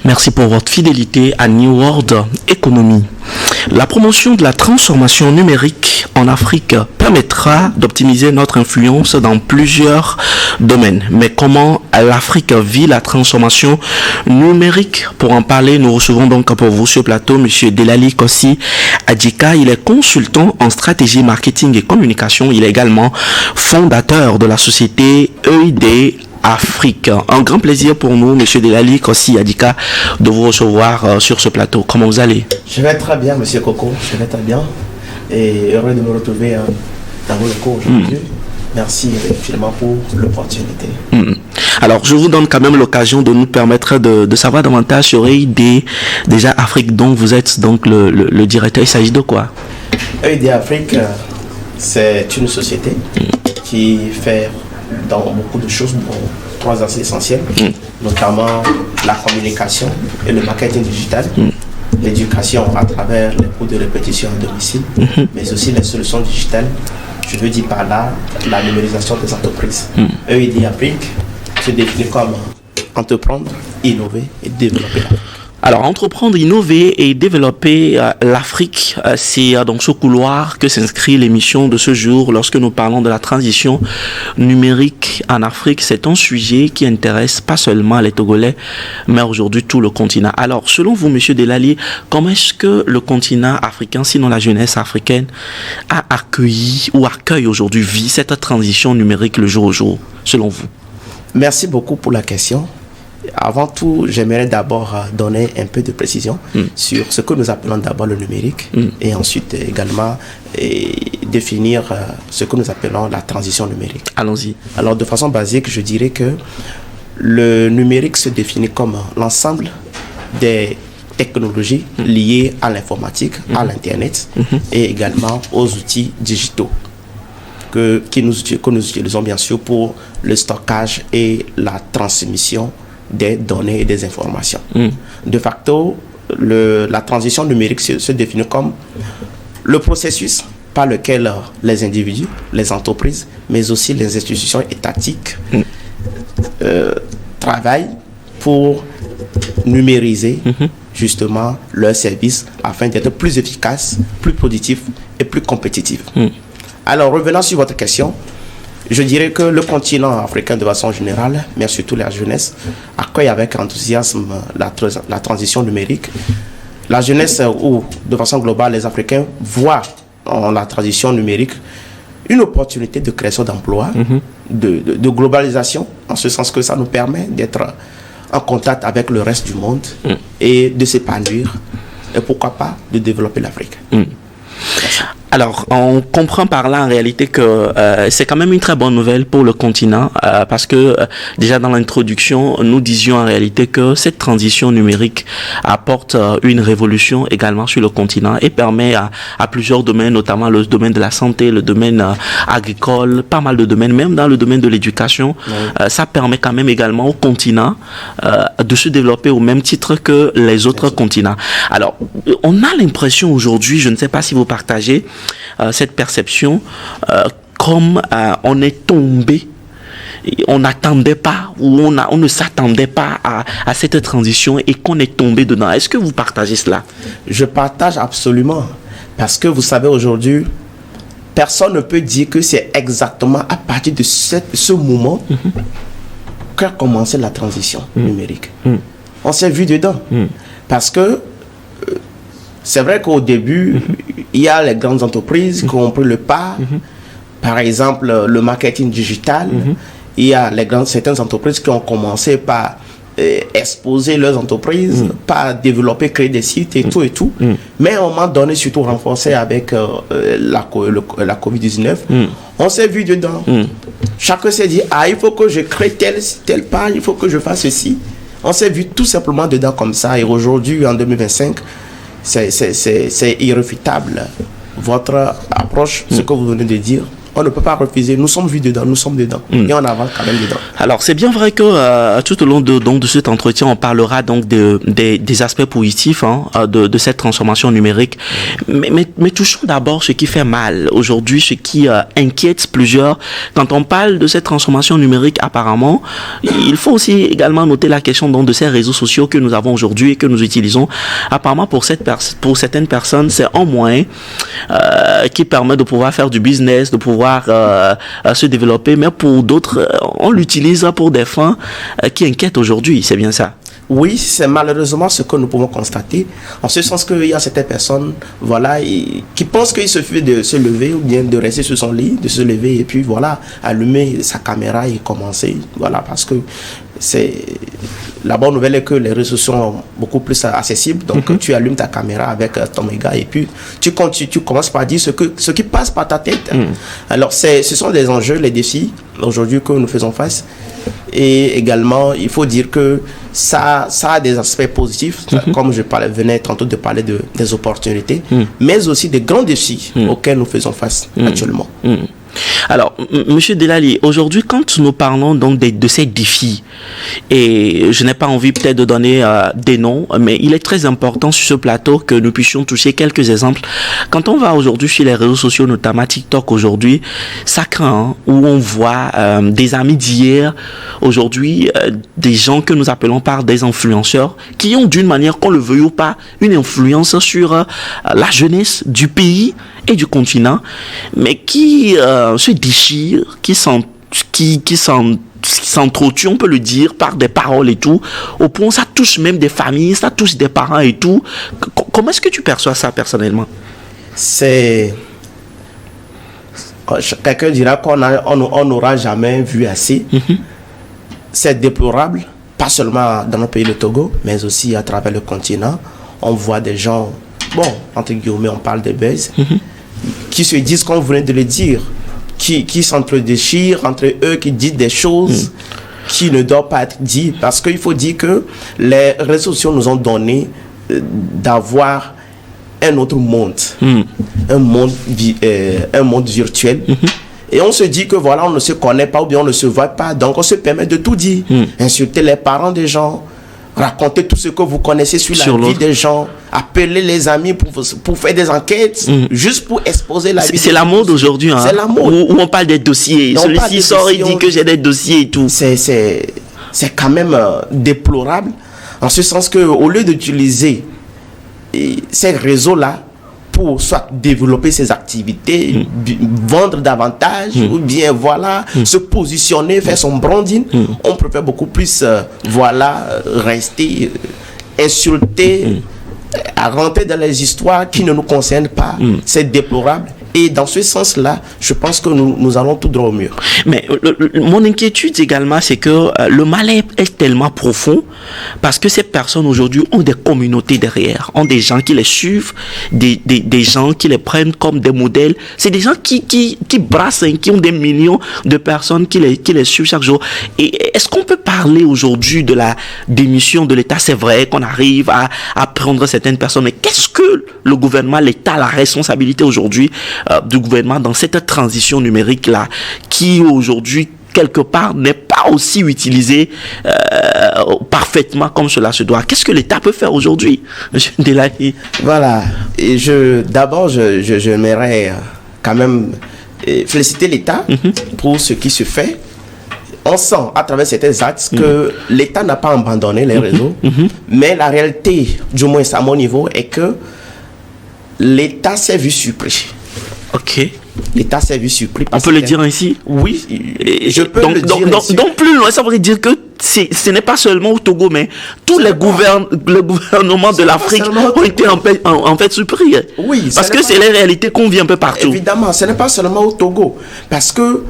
Merci pour votre fidélité à New World Economy. La promotion de la transformation numérique en Afrique permettra d'optimiser notre influence dans plusieurs domaines. Mais comment l'Afrique vit la transformation numérique? Pour en parler, nous recevons donc pour vous sur le plateau M. Delali Kossi Adjika. Il est consultant en stratégie, marketing et communication. Il est également fondateur de la société EID Afrique. Un grand plaisir pour nous, M. Delali Kossi Adjika, de vous recevoir sur ce plateau. Comment vous allez? Je vais très bien, M. Coco. Je vais très bien. Et heureux de me retrouver dans vos locaux aujourd'hui. Merci effectivement pour l'opportunité. Alors, je vous donne quand même l'occasion de nous permettre de savoir davantage sur EID déjà Afrique, dont vous êtes donc le directeur. Il s'agit de quoi? EID Afrique, c'est une société qui fait dans beaucoup de choses, dans 3 aspects essentiels, notamment la communication et le marketing digital, l'éducation à travers les cours de répétition à domicile, mais aussi les solutions digitales. Je veux dire par là la numérisation des entreprises. EID Afrique se définit comme entreprendre, innover et développer. Alors, entreprendre, innover et développer l'Afrique, c'est dans ce couloir que s'inscrit l'émission de ce jour. Lorsque nous parlons de la transition numérique en Afrique, c'est un sujet qui intéresse pas seulement les Togolais, mais aujourd'hui tout le continent. Alors, selon vous, Monsieur Delali, comment est-ce que le continent africain, sinon la jeunesse africaine, a accueilli ou accueille aujourd'hui, vit cette transition numérique le jour au jour, selon vous? Merci beaucoup pour la question. Avant tout, j'aimerais d'abord donner un peu de précision sur ce que nous appelons d'abord le numérique et ensuite également définir ce que nous appelons la transition numérique. Allons-y. Alors, de façon basique, je dirais que le numérique se définit comme l'ensemble des technologies liées à l'informatique, à l'Internet et également aux outils digitaux que nous utilisons bien sûr pour le stockage et la transmission des données et des informations. De facto, la transition numérique se définit comme le processus par lequel les individus, les entreprises, mais aussi les institutions étatiques travaillent pour numériser justement leurs services afin d'être plus efficaces, plus productifs et plus compétitifs. Alors, revenant sur votre question, je dirais que le continent africain de façon générale, mais surtout la jeunesse, accueille avec enthousiasme la transition numérique. La jeunesse ou de façon globale, les Africains voient en la transition numérique une opportunité de création d'emplois, de globalisation, en ce sens que ça nous permet d'être en contact avec le reste du monde et de s'épanouir et pourquoi pas de développer l'Afrique. Alors, on comprend par là en réalité que c'est quand même une très bonne nouvelle pour le continent parce que déjà dans l'introduction, nous disions en réalité que cette transition numérique apporte une révolution également sur le continent et permet à plusieurs domaines, notamment le domaine de la santé, le domaine agricole, pas mal de domaines, même dans le domaine de l'éducation. Ça permet quand même également au continent de se développer au même titre que les autres continents. Alors, on a l'impression aujourd'hui, je ne sais pas si vous partagez cette perception, comme on est tombé, on n'attendait pas ou on ne s'attendait pas à cette transition et qu'on est tombé dedans. Est-ce que vous partagez cela? Je partage absolument, parce que vous savez aujourd'hui, personne ne peut dire que c'est exactement à partir de ce moment qu'a commencé la transition numérique. On s'est vu dedans, parce que c'est vrai qu'au début, il y a les grandes entreprises qui ont pris le pas. Par exemple, le marketing digital. Il y a certaines entreprises qui ont commencé par exposer leurs entreprises, par développer, créer des sites et tout et tout. Mais à un moment donné, surtout renforcé avec la COVID-19, on s'est vu dedans. Chacun s'est dit, il faut que je crée telle page, il faut que je fasse ceci. On s'est vu tout simplement dedans comme ça. Et aujourd'hui, en 2025, c'est irréfutable. Votre approche, ce que vous venez de dire, On ne peut pas refuser. Nous sommes vus dedans, nous sommes dedans. Et on avance quand même dedans. Alors, c'est bien vrai que tout au long de cet entretien, on parlera donc des aspects positifs de cette transformation numérique. Mais touchons d'abord ce qui fait mal aujourd'hui, ce qui inquiète plusieurs. Quand on parle de cette transformation numérique, apparemment, il faut aussi également noter la question donc, de ces réseaux sociaux que nous avons aujourd'hui et que nous utilisons. Apparemment, pour certaines personnes, c'est un moyen qui permet de pouvoir faire du business, de pouvoir se développer, mais pour d'autres, on l'utilise pour des fins qui inquiètent aujourd'hui, c'est bien ça? Oui, c'est malheureusement ce que nous pouvons constater, en ce sens qu'il y a certaines personnes, voilà, qui pensent qu'il suffit de se lever ou bien de rester sur son lit, de se lever et puis voilà, allumer sa caméra et commencer, voilà, parce que la bonne nouvelle est que les réseaux sociaux sont beaucoup plus accessibles. Donc, tu allumes ta caméra avec ton méga et puis tu commences par dire ce qui passe par ta tête. Alors, ce sont des enjeux, les défis aujourd'hui que nous faisons face. Et également, il faut dire que ça a des aspects positifs, comme je venais tantôt de parler des opportunités, mais aussi des grands défis auxquels nous faisons face actuellement. Alors, Monsieur Delali, aujourd'hui, quand nous parlons donc de ces défis, et je n'ai pas envie peut-être de donner des noms, mais il est très important sur ce plateau que nous puissions toucher quelques exemples. Quand on va aujourd'hui sur les réseaux sociaux, notamment TikTok aujourd'hui, ça craint, où on voit des amis d'hier, aujourd'hui, des gens que nous appelons par des influenceurs, qui ont d'une manière, qu'on le veuille ou pas, une influence sur la jeunesse du pays et du continent, mais qui se déchirent, qui s'entretuent, on peut le dire, par des paroles et tout, au point où ça touche même des familles, ça touche des parents et tout. Comment est-ce que tu perçois ça personnellement? Quelqu'un dira qu'on n'aura jamais vu assez. C'est déplorable, pas seulement dans notre pays, le Togo, mais aussi à travers le continent. On voit des gens, entre guillemets, on parle de buzz, qui se disent, comme vous venez de le dire, qui s'entre-déchirent entre eux, qui disent des choses qui ne doivent pas être dites. Parce qu'il faut dire que les réseaux sociaux nous ont donné d'avoir un autre monde, un monde virtuel. Et on se dit que voilà, on ne se connaît pas ou bien on ne se voit pas, donc on se permet de tout dire. Insulter les parents des gens, raconter tout ce que vous connaissez sur la vie des gens, appeler les amis pour faire des enquêtes, juste pour exposer la vie. C'est la mode aujourd'hui, c'est la mode. Où on parle des dossiers. Celui-ci sort et dit que j'ai des dossiers et tout. C'est quand même déplorable, en ce sens que au lieu d'utiliser ces réseaux-là pour soit développer ses activités, vendre davantage, ou bien voilà, se positionner, faire son branding, on préfère beaucoup plus rester insulter, à rentrer dans les histoires qui ne nous concernent pas. C'est déplorable. Et dans ce sens-là, je pense que nous allons tout droit au mur. Mais mon inquiétude également, c'est que le mal est tellement profond parce que ces personnes aujourd'hui ont des communautés derrière, ont des gens qui les suivent, des gens qui les prennent comme des modèles. C'est des gens qui brassent, qui ont des millions de personnes qui les suivent chaque jour. Et est-ce qu'on peut parler aujourd'hui de la démission de l'État? C'est vrai qu'on arrive à prendre certaines personnes, mais qu'est-ce que le gouvernement, l'État, la responsabilité aujourd'hui du gouvernement dans cette transition numérique-là, qui aujourd'hui, quelque part, n'est pas aussi utilisée parfaitement comme cela se doit? Qu'est-ce que l'État peut faire aujourd'hui, M. Delali? Voilà. Et d'abord, j'aimerais quand même féliciter l'État pour ce qui se fait. On sent à travers certains actes que l'État n'a pas abandonné les réseaux, mais la réalité, du moins à mon niveau, est que l'État s'est vu surpris. Ok. L'État s'est vu surpris. On peut le dire ainsi? Oui, je peux le dire ainsi. Donc plus loin, ça veut dire que ce n'est pas seulement au Togo, mais tous les gouvernements de l'Afrique ont été en fait surpris. Oui. Parce que c'est les réalités qu'on vit un peu partout. Évidemment, ce n'est pas seulement au Togo. Parce que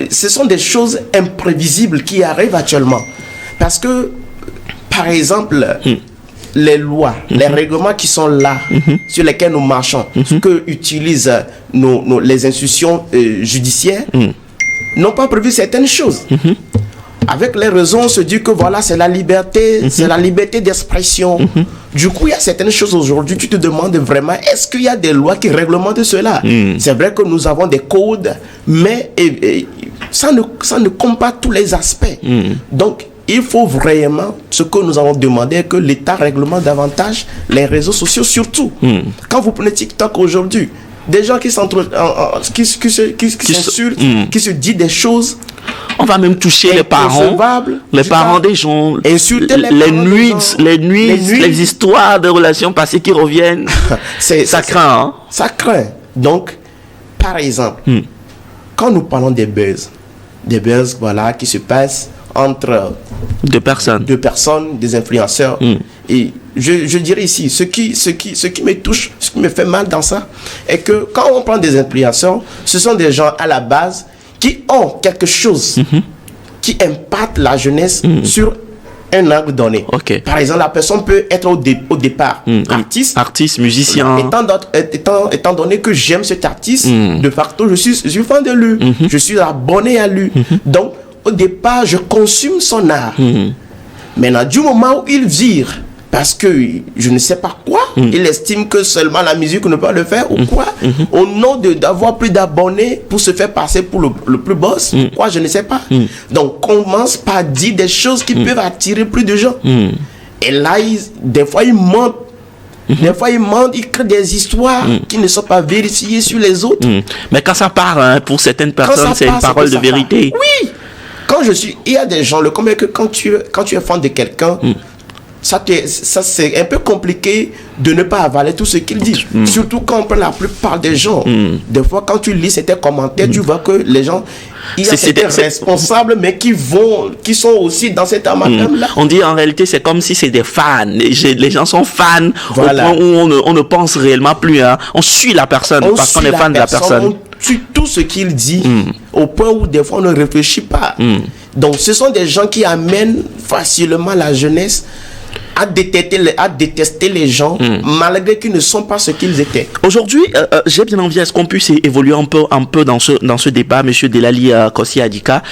ce sont des choses imprévisibles qui arrivent actuellement. Parce que, par exemple, les lois, les règlements qui sont là, sur lesquels nous marchons, ce que utilisent les institutions judiciaires, n'ont pas prévu certaines choses. avec les réseaux, on se dit que voilà, c'est la liberté, c'est la liberté d'expression. Du coup, il y a certaines choses aujourd'hui, tu te demandes vraiment, est-ce qu'il y a des lois qui réglementent cela? C'est vrai que nous avons des codes, mais ça ne compte pas tous les aspects. Donc, il faut vraiment, ce que nous avons demandé, que l'État réglemente davantage les réseaux sociaux, surtout. Quand vous prenez TikTok aujourd'hui, des gens qui s'insultent, qui se disent des choses. On va même toucher les parents des gens, insulter les histoires de relations passées qui reviennent. Ça craint. Hein? Ça craint. Donc, par exemple, quand nous parlons des buzz, voilà, qui se passent entre deux personnes, des influenceurs. Et je dirais ici, ce qui me touche, ce qui me fait mal dans ça, est que quand on prend des influenceurs, ce sont des gens à la base qui ont quelque chose qui impacte la jeunesse sur un angle donné. Okay. Par exemple, la personne peut être au départ artiste, musicien. Étant donné que j'aime cet artiste, de facto, je suis fan de lui. Je suis abonné à lui. Donc, au départ, je consomme son art. Maintenant, du moment où il vire, parce que je ne sais pas quoi, il estime que seulement la musique ne peut pas le faire ou quoi, au nom d'avoir plus d'abonnés pour se faire passer pour le plus boss, quoi, je ne sais pas. Donc, commence par dire des choses qui peuvent attirer plus de gens. Et là, des fois, il ment. Des fois, il crée des histoires qui ne sont pas vérifiées sur les autres. Mais quand ça part, pour certaines personnes, c'est une parole de vérité. Oui. Il y a des gens, que quand tu es fan de quelqu'un, ça c'est un peu compliqué de ne pas avaler tout ce qu'il dit. Surtout quand on prend la plupart des gens. Des fois, quand tu lis certains commentaires, tu vois que les gens, il y a certains responsables, mais qui sont aussi dans cet amalgame-là. On dit en réalité, c'est comme si c'est des fans. Les gens sont fans au point où on ne pense réellement plus. Hein. On suit la personne parce qu'on est fan de la personne. On suit tout ce qu'il dit au point où des fois on ne réfléchit pas. Donc ce sont des gens qui amènent facilement la jeunesse à détester les gens malgré qu'ils ne sont pas ce qu'ils étaient. Aujourd'hui, j'ai bien envie à ce qu'on puisse évoluer un peu dans ce débat, monsieur Delali Kossi Adika.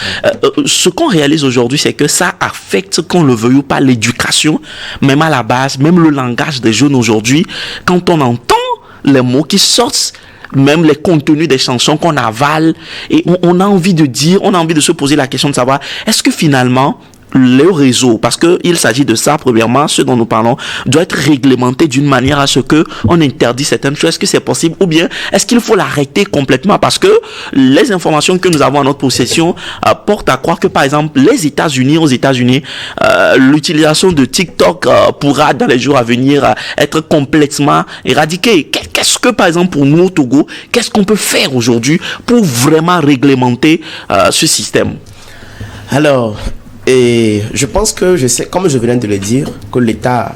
Ce qu'on réalise aujourd'hui, c'est que ça affecte, qu'on le veuille ou pas, l'éducation, même à la base, même le langage des jeunes aujourd'hui. Quand on entend les mots qui sortent, même les contenus des chansons qu'on avale, et on a envie de dire, on a envie de se poser la question de savoir, est-ce que finalement le réseau, parce que il s'agit de ça, premièrement, ce dont nous parlons, doit être réglementé d'une manière à ce que on interdit certaines choses. Est-ce que c'est possible, ou bien est-ce qu'il faut l'arrêter complètement? Parce que les informations que nous avons en notre possession portent à croire que, par exemple, aux États-Unis, l'utilisation de TikTok pourra, dans les jours à venir, être complètement éradiquée. Qu'est-ce que, par exemple, pour nous au Togo, qu'est-ce qu'on peut faire aujourd'hui pour vraiment réglementer ce système? Alors, et je pense que comme je venais de le dire, que l'État,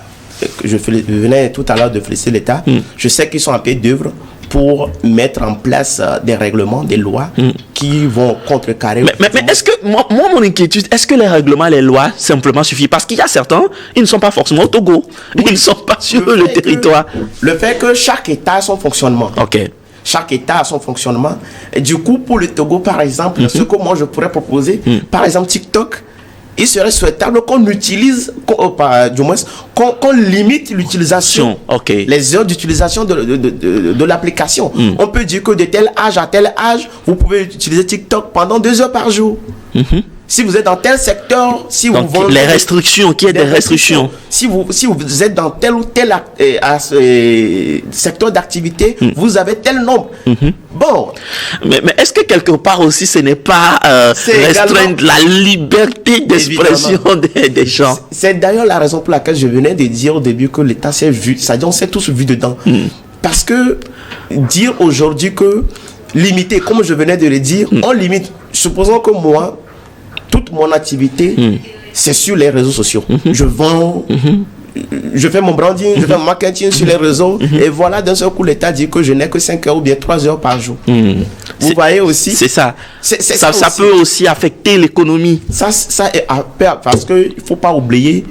je venais tout à l'heure de féliciter l'État, je sais qu'ils sont en pied d'œuvre pour mettre en place des règlements, des lois qui vont contrecarrer. Mais est-ce que, mon inquiétude, est-ce que les règlements, les lois simplement suffisent? Parce qu'il y a certains, ils ne sont pas forcément au Togo, ils ne sont pas sur le territoire. Le fait que chaque État a son fonctionnement. Ok. Chaque État a son fonctionnement. Et du coup, pour le Togo, par exemple, ce que moi je pourrais proposer, par exemple TikTok, il serait souhaitable qu'on utilise, qu'on limite l'utilisation, les heures d'utilisation de l'application. On peut dire que de tel âge à tel âge, vous pouvez utiliser TikTok pendant 2 heures par jour. Si vous êtes dans tel secteur, si donc, vous les restrictions, qu'il y ait des restrictions. Si vous êtes dans tel ou tel secteur d'activité, vous avez tel nombre. Bon. Mais est-ce que quelque part aussi, ce n'est pas restreindre la liberté d'expression des gens? C'est d'ailleurs la raison pour laquelle je venais de dire au début que l'État s'est vu, c'est-à-dire on s'est tous vus dedans. Parce que dire aujourd'hui que limiter, comme je venais de le dire, on limite. Supposons que moi, toute mon activité, c'est sur les réseaux sociaux. Je vends, je fais mon branding, je fais mon marketing sur les réseaux. Et voilà, d'un seul coup, l'État dit que je n'ai que 5 heures ou bien 3 heures par jour. Vous voyez aussi. C'est ça. Ça peut aussi affecter l'économie. Ça est parce qu'il ne faut pas oublier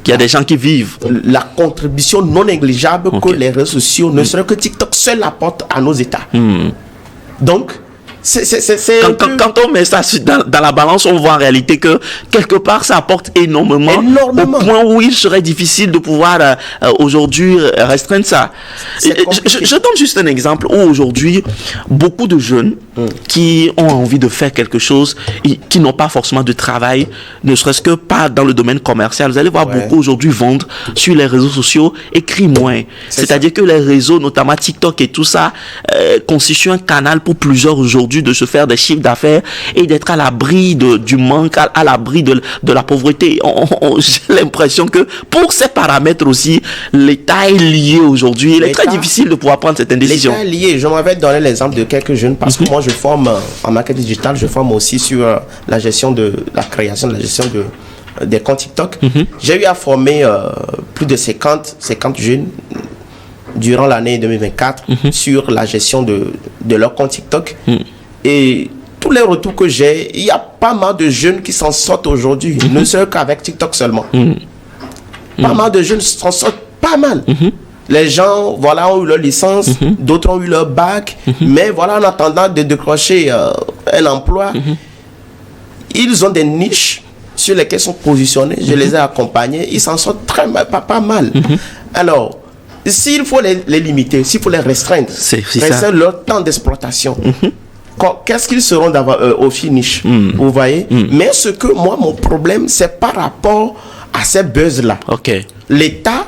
qu'il y a des gens qui vivent. La contribution non négligeable que les réseaux sociaux, ne serait que TikTok seul apporte à nos États. Donc, Quand on met ça dans la balance, on voit en réalité que quelque part ça apporte énormément. Au point où il serait difficile de pouvoir aujourd'hui restreindre ça. Je donne juste un exemple où aujourd'hui beaucoup de jeunes qui ont envie de faire quelque chose et qui n'ont pas forcément de travail, ne serait-ce que pas dans le domaine commercial. Vous allez voir beaucoup aujourd'hui vendre sur les réseaux sociaux, écrire moins. C'est-à-dire que les réseaux, notamment TikTok et tout ça, constituent un canal pour plusieurs aujourd'hui de se faire des chiffres d'affaires et d'être à l'abri du manque, à l'abri de la pauvreté. J'ai l'impression que pour ces paramètres aussi, l'État est lié aujourd'hui. Il est très difficile de pouvoir prendre certaines décisions. L'État est lié. Je m'avais donné l'exemple de quelques jeunes parce que moi je forme en marketing digital, je forme aussi sur la gestion de la création, de la gestion des comptes TikTok. J'ai eu à former plus de 50 jeunes durant l'année 2024 sur la gestion de leur compte TikTok. Et tous les retours que j'ai, il y a pas mal de jeunes qui s'en sortent aujourd'hui, ne serait qu'avec TikTok seulement. Pas mal de jeunes s'en sortent pas mal. Les gens, voilà, ont eu leur licence, d'autres ont eu leur bac, mais voilà, en attendant de décrocher un emploi, ils ont des niches sur lesquelles ils sont positionnés. Je les ai accompagnés, ils s'en sortent pas mal. Alors, s'il faut les limiter, s'il faut les restreindre, restreindre leur temps d'exploitation, qu'est-ce qu'ils seront au finish? Vous voyez? Mais ce que moi, mon problème, c'est par rapport à ces buzz-là. L'État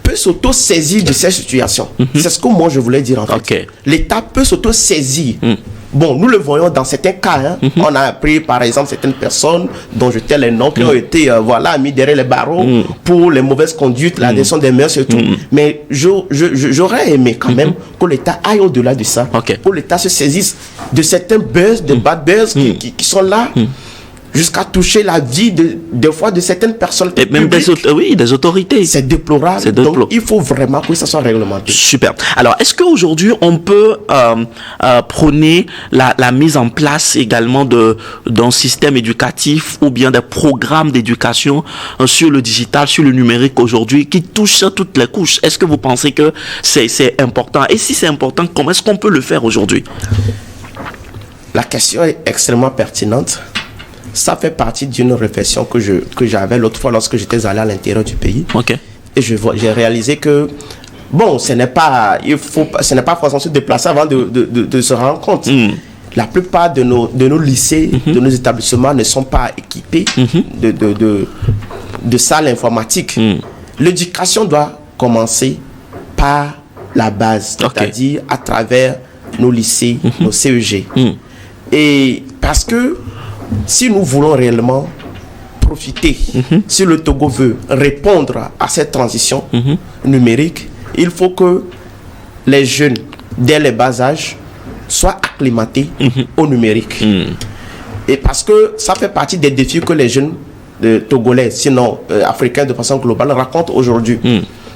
peut s'auto-saisir de ces situations. C'est ce que moi, je voulais dire en fait. L'État peut s'auto-saisir. Bon, nous le voyons dans certains cas. On a appris, par exemple, certaines personnes dont je tais les noms qui ont été mis derrière les barreaux pour les mauvaises conduites, la descente des mœurs et tout. Mais j'aurais aimé quand même que l'État aille au-delà de ça. Que l'État se saisisse de certains buzz, de bad buzz qui sont là. Jusqu'à toucher la vie des fois de certaines personnes. Et même des autorités. C'est déplorable. Donc, il faut vraiment que ça soit réglementé. Super. Alors, est-ce qu'aujourd'hui, on peut prôner la mise en place également d'un système éducatif ou bien des programmes d'éducation sur le digital, sur le numérique aujourd'hui, qui touche toutes les couches? Est-ce que vous pensez que c'est important? Et si c'est important, comment est-ce qu'on peut le faire aujourd'hui? La question est extrêmement pertinente. Ça fait partie d'une réflexion que j'avais l'autre fois lorsque j'étais allé à l'intérieur du pays. Et j'ai réalisé que, bon, ce n'est pas forcément se déplacer avant de se rendre compte. La plupart de nos lycées, de nos établissements ne sont pas équipés de salles informatiques. L'éducation doit commencer par la base, c'est-à-dire à travers nos lycées, nos CEG. Et parce que si nous voulons réellement profiter, si le Togo veut répondre à cette transition numérique, il faut que les jeunes, dès le bas âge, soient acclimatés au numérique. Et parce que ça fait partie des défis que les jeunes togolais, sinon africains de façon globale, racontent aujourd'hui.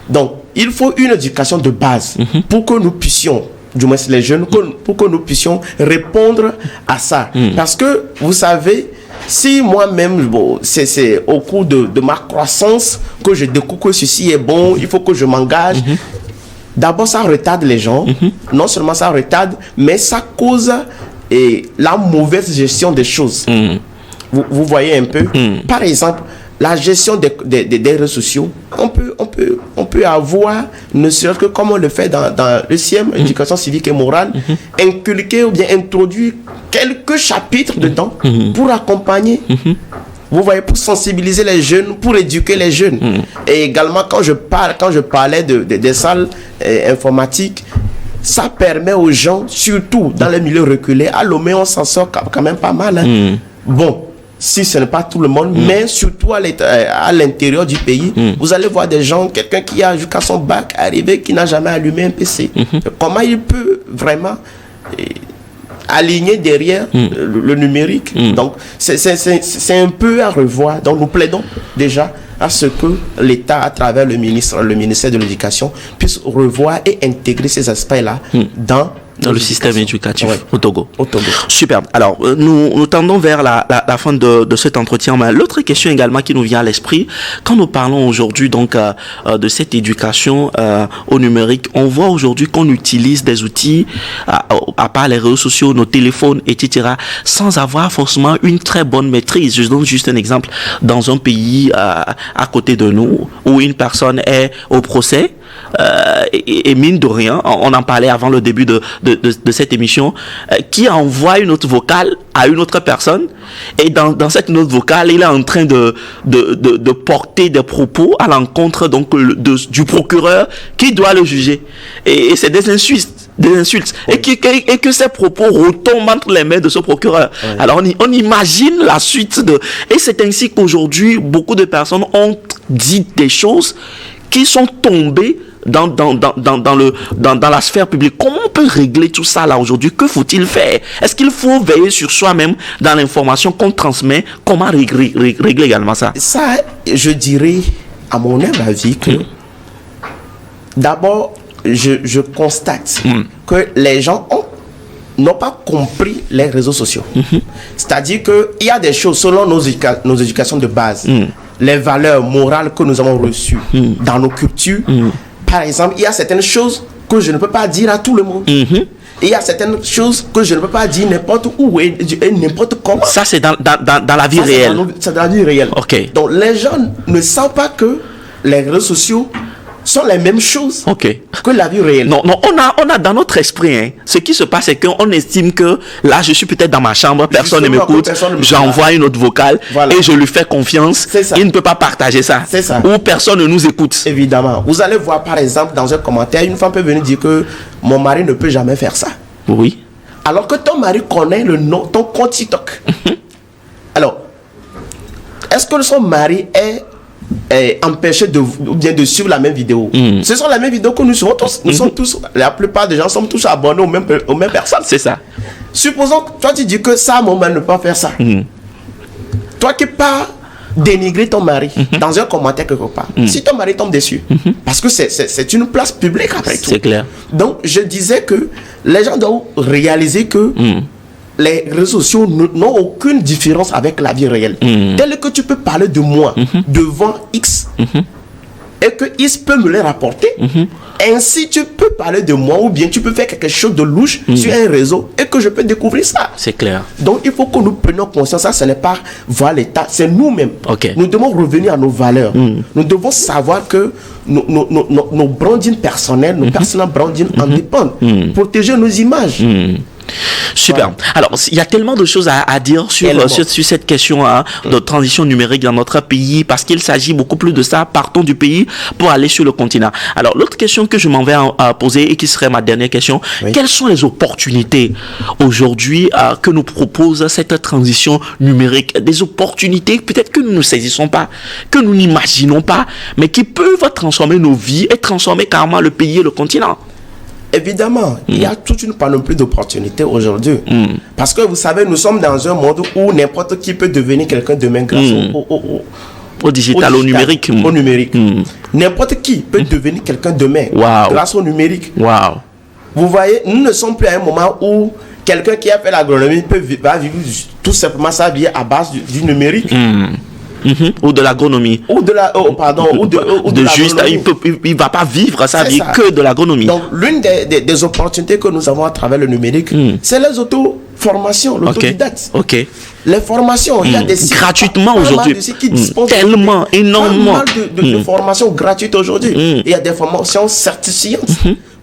Donc, il faut une éducation de base pour que nous puissions, du moins les jeunes, pour que nous puissions répondre à ça. Parce que, vous savez, si moi-même, c'est au cours de ma croissance que je découvre que ceci est bon, il faut que je m'engage. D'abord, ça retarde les gens. Non seulement ça retarde, mais ça cause la mauvaise gestion des choses. Vous voyez un peu. Par exemple, la gestion des réseaux sociaux, on peut avoir, ne serait-ce que comme on le fait dans le CIEM, éducation civique et morale, inculquer ou bien introduire quelques chapitres dedans pour accompagner. Vous voyez, pour sensibiliser les jeunes, pour éduquer les jeunes. Et également, quand je parlais des salles informatiques, ça permet aux gens, surtout dans les milieux reculés, à Lomé, on s'en sort quand même pas mal. Bon, si ce n'est pas tout le monde, mais surtout à l'intérieur du pays, vous allez voir des gens, quelqu'un qui a jusqu'à son bac arrivé, qui n'a jamais allumé un PC. Comment il peut vraiment aligner derrière le numérique? Donc, c'est un peu à revoir. Donc, nous plaidons déjà à ce que l'État, à travers le ministère de l'Éducation, puisse revoir et intégrer ces aspects-là dans dans le système éducatif au Togo. Au Togo. Superbe. Alors, nous tendons vers la fin de cet entretien. Mais l'autre question également qui nous vient à l'esprit, quand nous parlons aujourd'hui donc de cette éducation au numérique, on voit aujourd'hui qu'on utilise des outils à part les réseaux sociaux, nos téléphones, etc., sans avoir forcément une très bonne maîtrise. Je donne juste un exemple. Dans un pays à côté de nous, où une personne est au procès, et mine de rien, on en parlait avant le début de cette émission, qui envoie une note vocale à une autre personne, et dans cette note vocale, il est en train de porter des propos à l'encontre donc du procureur qui doit le juger, et c'est des insultes, oui. et que ces propos retombent entre les mains de ce procureur. Oui. Alors on imagine la suite et c'est ainsi qu'aujourd'hui beaucoup de personnes ont dit des choses qui sont tombées dans la sphère publique. Comment on peut régler tout ça là aujourd'hui? Que faut-il faire? Est-ce qu'il faut veiller sur soi-même dans l'information qu'on transmet? Comment régler également ça? Ça, je dirais, à mon avis, que d'abord, je constate que les gens n'ont pas compris les réseaux sociaux. C'est-à-dire qu'il y a des choses selon nos éducations de base, les valeurs morales que nous avons reçues dans nos cultures. Par exemple, il y a certaines choses que je ne peux pas dire à tout le monde. Et il y a certaines choses que je ne peux pas dire n'importe où et n'importe comment. Ça, c'est dans la vie réelle. C'est dans la vie réelle. Okay. Donc, les gens ne savent pas que les réseaux sociaux sont les mêmes choses que la vie réelle. Non, on a dans notre esprit, ce qui se passe, c'est qu'on estime que là, je suis peut-être dans ma chambre, personne ne m'écoute, j'envoie une note vocale et je lui fais confiance. Il ne peut pas partager ça. Ou personne ne nous écoute. Évidemment. Vous allez voir, par exemple, dans un commentaire, une femme peut venir dire que mon mari ne peut jamais faire ça. Oui. Alors que ton mari connaît le nom, ton compte TikTok. Alors, est-ce que son mari est empêché de suivre la même vidéo? Ce sont les mêmes vidéos que nous suivons tous. Nous sommes tous, la plupart des gens sommes tous abonnés aux mêmes personnes. C'est ça. Supposons que toi tu dis que ça, mon mari ne peut pas faire ça. Toi qui pas dénigrer ton mari dans un commentaire quelque part. Si ton mari tombe dessus, parce que c'est une place publique après tout. C'est clair. Donc je disais que les gens doivent réaliser que les réseaux sociaux n'ont aucune différence avec la vie réelle. Tel que tu peux parler de moi devant X et que X peut me les rapporter. Ainsi, tu peux parler de moi ou bien tu peux faire quelque chose de louche sur un réseau et que je peux découvrir ça. C'est clair. Donc, il faut que nous prenions conscience. Ça, ce n'est pas voir l'État, c'est nous-mêmes. Okay. Nous devons revenir à nos valeurs. Nous devons savoir que nos brandings personnels, nos personnels brandings en dépendent. Protéger nos images. Super. Voilà. Alors, il y a tellement de choses à dire sur cette question de transition numérique dans notre pays, parce qu'il s'agit beaucoup plus de ça. Partons du pays pour aller sur le continent. Alors, l'autre question que je m'en vais poser et qui serait ma dernière question, quelles sont les opportunités aujourd'hui que nous propose cette transition numérique? Des opportunités peut-être que nous ne saisissons pas, que nous n'imaginons pas, mais qui peuvent transformer nos vies et transformer carrément le pays et le continent. Évidemment, il y a toute une panoplie d'opportunités aujourd'hui. Parce que vous savez, nous sommes dans un monde où n'importe qui peut devenir quelqu'un demain grâce au digital, au numérique. Au numérique. N'importe qui peut devenir quelqu'un demain grâce au numérique. Vous voyez, nous ne sommes plus à un moment où quelqu'un qui a fait l'agronomie va vivre tout simplement sa vie à base du numérique. Ou de l'agronomie. Ou de la, ou de juste, il va pas vivre sa vie que de l'agronomie. Donc, l'une des opportunités que nous avons à travers le numérique, c'est les auto-formations, l'autodidacte. Les formations, il y a des sites gratuitement aujourd'hui. Tellement, énormément. De formations gratuites aujourd'hui. Il y a des formations certifiantes.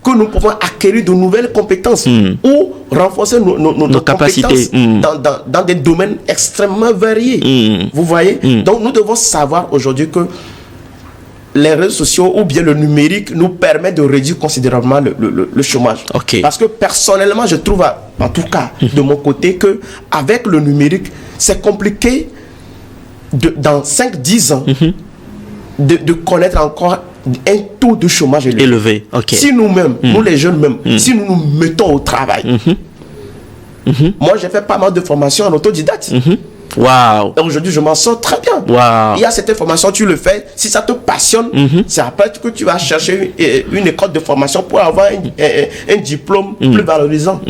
Que nous pouvons acquérir de nouvelles compétences ou renforcer nos capacités dans des domaines extrêmement variés. Vous voyez? Donc nous devons savoir aujourd'hui que les réseaux sociaux ou bien le numérique nous permet de réduire considérablement le chômage. Parce que personnellement, je trouve, en tout cas de mon côté, que avec le numérique, c'est compliqué dans 5-10 ans de connaître encore un taux de chômage élevé. Si nous-mêmes, nous les jeunes même, si nous nous mettons au travail. Moi, j'ai fait pas mal de formations en autodidacte. Waouh. Et aujourd'hui, je m'en sors très bien. Waouh. Il y a cette formation, tu le fais. Si ça te passionne, c'est après que tu vas chercher une école de formation pour avoir un diplôme plus valorisant.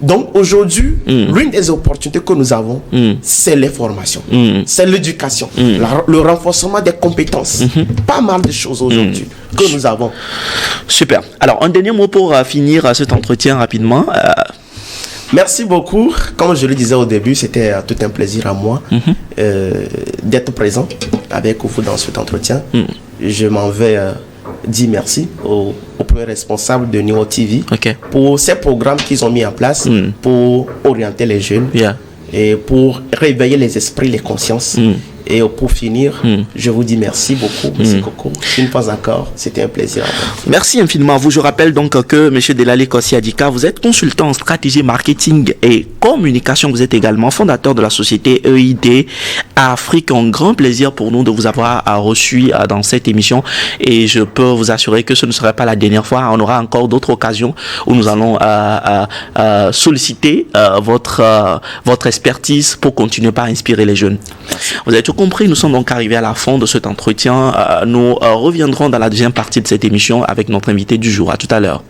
Donc aujourd'hui, l'une des opportunités que nous avons, c'est les formations, c'est l'éducation, le renforcement des compétences. Pas mal de choses aujourd'hui que nous avons. Super. Alors, un dernier mot pour finir cet entretien rapidement. Merci beaucoup. Comme je le disais au début, c'était tout un plaisir à moi d'être présent avec vous dans cet entretien. Je m'en vais dire merci au premier responsable de Neo TV pour ces programmes qu'ils ont mis en place pour orienter les jeunes et pour réveiller les esprits, les consciences. Et pour finir, je vous dis merci beaucoup, M. Coco. Une fois encore, c'était un plaisir. Merci infiniment à vous. Je rappelle donc que M. Delali Kossi Adika, vous êtes consultant en stratégie marketing et communication. Vous êtes également fondateur de la société EID Afrique. Un grand plaisir pour nous de vous avoir reçu dans cette émission. Et je peux vous assurer que ce ne serait pas la dernière fois. On aura encore d'autres occasions où nous allons solliciter votre expertise pour continuer par inspirer les jeunes. Vous avez tout compris, nous sommes donc arrivés à la fin de cet entretien. Nous reviendrons dans la deuxième partie de cette émission avec notre invité du jour. À tout à l'heure.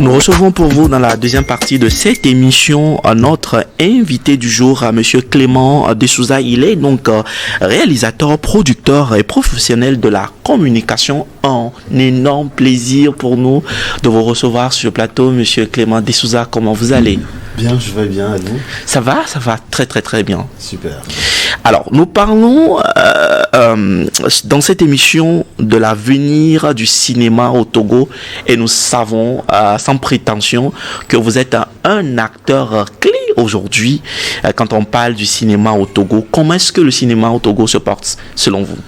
Nous recevons pour vous dans la deuxième partie de cette émission notre invité du jour, Monsieur Clément Desouza. Il est donc réalisateur, producteur et professionnel de la communication. Un énorme plaisir pour nous de vous recevoir sur le plateau, Monsieur Clément Desouza. Comment vous allez? Bien, je vais bien, à vous? Ça va très très très bien. Super. Alors, nous parlons dans cette émission de l'avenir du cinéma au Togo et nous savons sans prétention que vous êtes un acteur clé aujourd'hui quand on parle du cinéma au Togo. Comment est-ce que le cinéma au Togo se porte selon vous?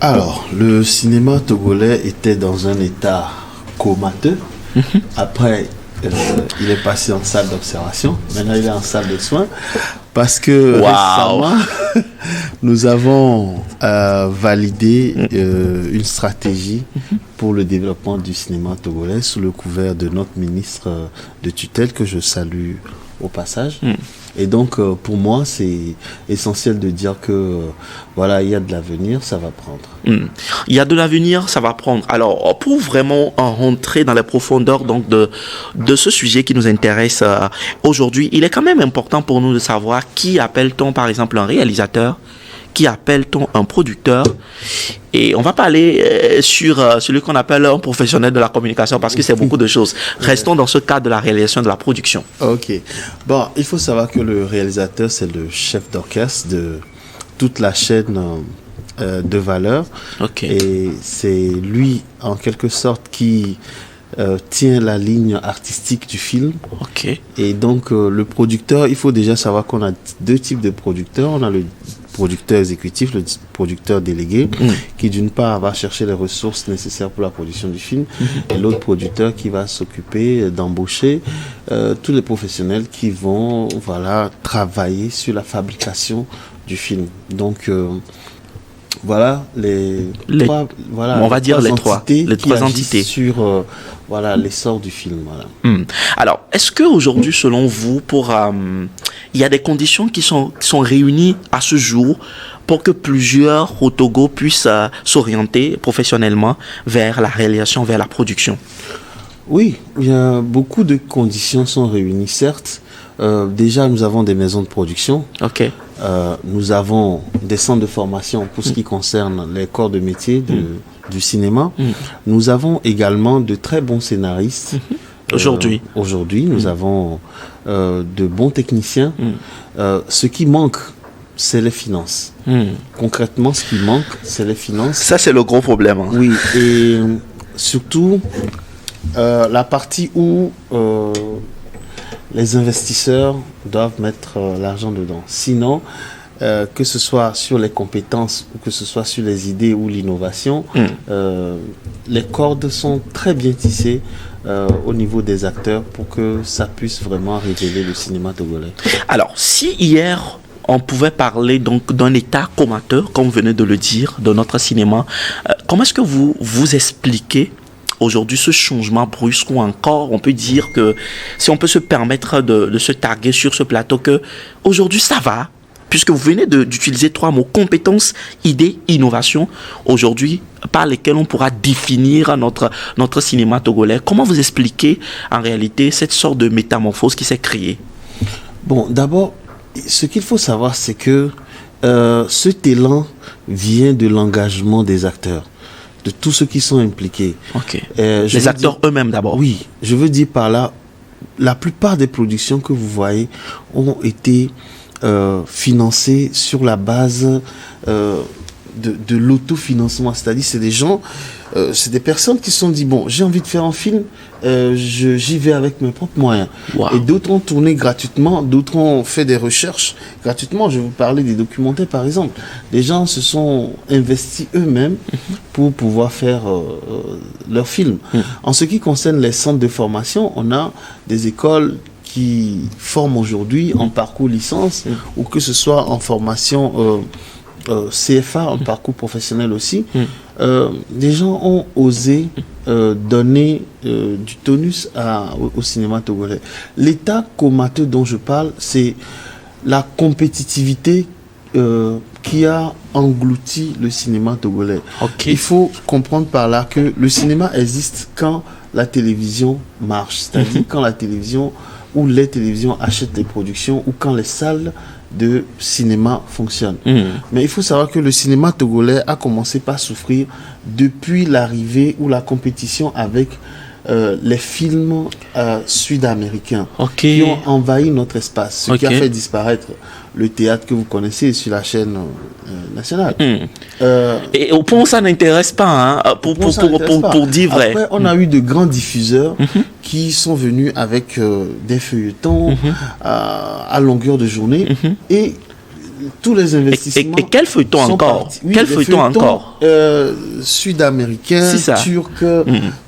Alors, le cinéma togolais était dans un état comateux. Après, il est passé en salle d'observation. Maintenant, il est en salle de soins. Parce que récemment, nous avons validé une stratégie pour le développement du cinéma togolais sous le couvert de notre ministre de tutelle, que je salue au passage. Et donc, pour moi, c'est essentiel de dire que, voilà, il y a de l'avenir, ça va prendre. Il y a de l'avenir, ça va prendre. Alors, pour vraiment rentrer dans les profondeurs donc, de ce sujet qui nous intéresse aujourd'hui, il est quand même important pour nous de savoir qui appelle-t-on, par exemple, un réalisateur, qui appelle-t-on un producteur. Et on va parler sur celui qu'on appelle un professionnel de la communication parce que c'est beaucoup de choses. Restons dans ce cadre de la réalisation de la production. Ok. Bon, il faut savoir que le réalisateur, c'est le chef d'orchestre de toute la chaîne de valeur. Okay. Et c'est lui, en quelque sorte, qui tient la ligne artistique du film. Okay. Et donc, le producteur, il faut déjà savoir qu'on a deux types de producteurs. On a le producteur exécutif, le producteur délégué, qui d'une part va chercher les ressources nécessaires pour la production du film, et l'autre producteur qui va s'occuper d'embaucher tous les professionnels qui vont travailler sur la fabrication du film. Donc voilà les trois entités sur l'essor du film. Voilà. Alors, est-ce que aujourd'hui, selon vous, il y a des conditions qui sont réunies à ce jour pour que plusieurs au Togo puissent s'orienter professionnellement vers la réalisation, vers la production? Oui, il y a beaucoup de conditions sont réunies, certes. Déjà, nous avons des maisons de production. Ok. Nous avons des centres de formation pour ce qui concerne les corps de métier du cinéma. Nous avons également de très bons scénaristes. Aujourd'hui, nous avons de bons techniciens. Ce qui manque, c'est les finances. Concrètement, ce qui manque, c'est les finances. Ça, c'est le gros problème. Oui, et surtout, la partie où les investisseurs doivent mettre l'argent dedans. Sinon, que ce soit sur les compétences ou que ce soit sur les idées ou l'innovation, les cordes sont très bien tissées au niveau des acteurs pour que ça puisse vraiment révéler le cinéma togolais. Alors, si hier on pouvait parler donc d'un état comateux, comme vous venez de le dire, de notre cinéma, comment est-ce que vous expliquez aujourd'hui ce changement brusque, ou encore on peut dire que si on peut se permettre de se targuer sur ce plateau que aujourd'hui ça va, puisque vous venez d'utiliser trois mots: compétences, idées, innovation, aujourd'hui par lesquels on pourra définir notre cinéma togolais. Comment vous expliquez en réalité cette sorte de métamorphose qui s'est créée? Bon, d'abord, ce qu'il faut savoir, c'est que cet élan vient de l'engagement des acteurs, de tous ceux qui sont impliqués. Okay. Les acteurs eux-mêmes d'abord. Oui, je veux dire par là, la plupart des productions que vous voyez ont été financées sur la base de l'autofinancement. C'est-à-dire, c'est des gens, c'est des personnes qui se sont dit, bon, j'ai envie de faire un film, j'y vais avec mes propres moyens. Wow. Et d'autres ont tourné gratuitement, d'autres ont fait des recherches gratuitement. Je vais vous parler des documentaires, par exemple. Les gens se sont investis eux-mêmes pour pouvoir faire leur film. En ce qui concerne les centres de formation, on a des écoles qui forment aujourd'hui en parcours licence, ou que ce soit en formation CFA, en parcours professionnel aussi. Des gens ont osé donner du tonus au cinéma togolais. L'état comateux dont je parle, c'est la compétitivité qui a englouti le cinéma togolais. Okay. Il faut comprendre par là que le cinéma existe quand la télévision marche, c'est-à-dire quand la télévision ou les télévisions achètent des productions, ou quand les salles de cinéma fonctionnent. Mais il faut savoir que le cinéma togolais a commencé par souffrir depuis l'arrivée ou la compétition avec les films sud-américains qui ont envahi notre espace, ce qui a fait disparaître le théâtre que vous connaissez sur la chaîne nationale. Et au point, ça n'intéresse pas, hein, pour dire vrai. Après, on a eu de grands diffuseurs qui sont venus avec des feuilletons à longueur de journée et tous les investissements. Et quel feuilleton encore? Oui, quel feuilleton encore? Sud-américain, turc,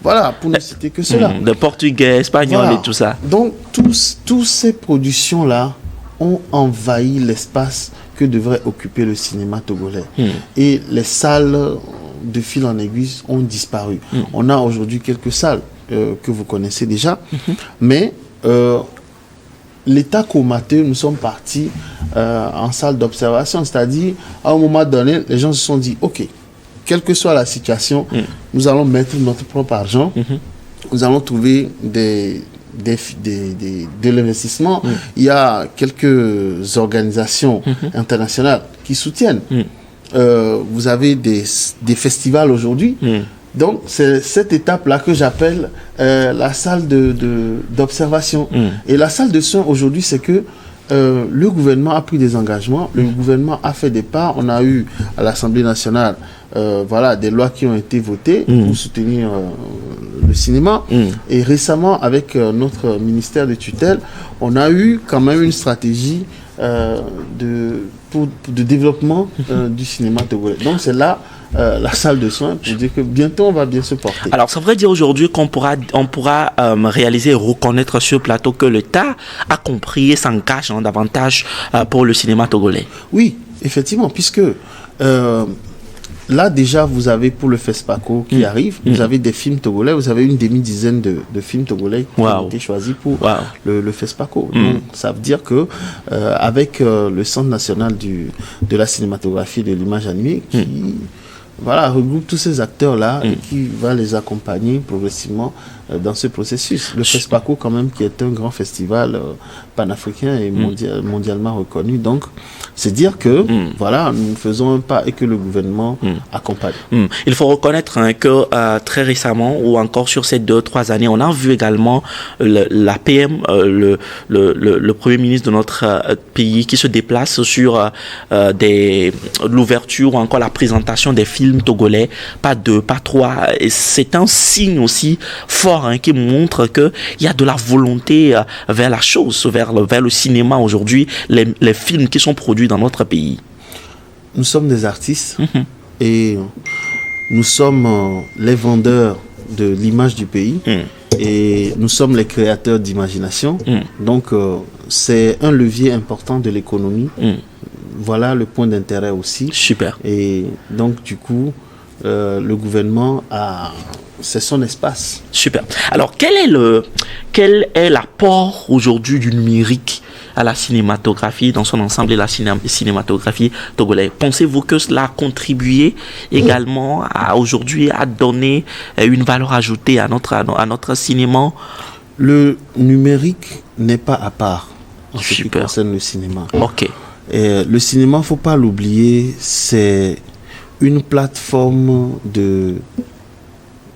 voilà, pour ne citer que cela. De portugais, espagnol et tout ça. Donc, tous ces productions-là ont envahi l'espace que devrait occuper le cinéma togolais. Et les salles, de fil en aiguille, ont disparu. On a aujourd'hui quelques salles que vous connaissez déjà, mais l'état comateux, nous sommes partis en salle d'observation, c'est-à-dire, à un moment donné, les gens se sont dit, ok, quelle que soit la situation, nous allons mettre notre propre argent, nous allons trouver de l'investissement. Il y a quelques organisations internationales qui soutiennent. Vous avez des festivals aujourd'hui. Donc, c'est cette étape-là que j'appelle la salle d'observation. Et la salle de soins aujourd'hui, c'est que le gouvernement a pris des engagements, le gouvernement a fait des pas. On a eu à l'Assemblée nationale des lois qui ont été votées pour soutenir le cinéma. Et récemment, avec notre ministère de tutelle, on a eu quand même une stratégie de développement du cinéma togolais. Donc c'est là la salle de soins pour dire que bientôt on va bien se porter. Alors ça veut dire aujourd'hui qu'on pourra réaliser et reconnaître sur le plateau que l'État a compris et s'engage davantage pour le cinéma togolais. Oui, effectivement, puisque là déjà vous avez pour le FESPACO qui arrive, vous avez des films togolais, vous avez une demi-dizaine de films togolais qui ont été choisis pour le FESPACO. Donc ça veut dire que avec le Centre national de la cinématographie et de l'image animée qui regroupe tous ces acteurs-là et qui va les accompagner progressivement dans ce processus. Le FESPACO, quand même, qui est un grand festival panafricain et mondialement reconnu. Donc, c'est dire que, nous faisons un pas et que le gouvernement accompagne. Il faut reconnaître que très récemment, ou encore sur ces 2-3 années, on a vu également la PM, le Premier ministre de notre pays qui se déplace sur l'ouverture ou encore la présentation des films togolais, pas 2, pas 3. Et c'est un signe aussi fort qui montre qu'il y a de la volonté vers la chose, vers le cinéma aujourd'hui, les films qui sont produits dans notre pays. Nous sommes des artistes et nous sommes les vendeurs de l'image du pays et nous sommes les créateurs d'imagination. Donc c'est un levier important de l'économie. Voilà le point d'intérêt aussi. Super. Et donc du coup, le gouvernement c'est son espace. Super. Alors, quel est l'apport aujourd'hui du numérique à la cinématographie dans son ensemble et la cinématographie togolaise? Pensez-vous que cela a contribué également aujourd'hui à donner une valeur ajoutée à notre cinéma? Le numérique n'est pas à part en ce qui concerne le cinéma. Ok. Et le cinéma, il ne faut pas l'oublier, c'est une plateforme de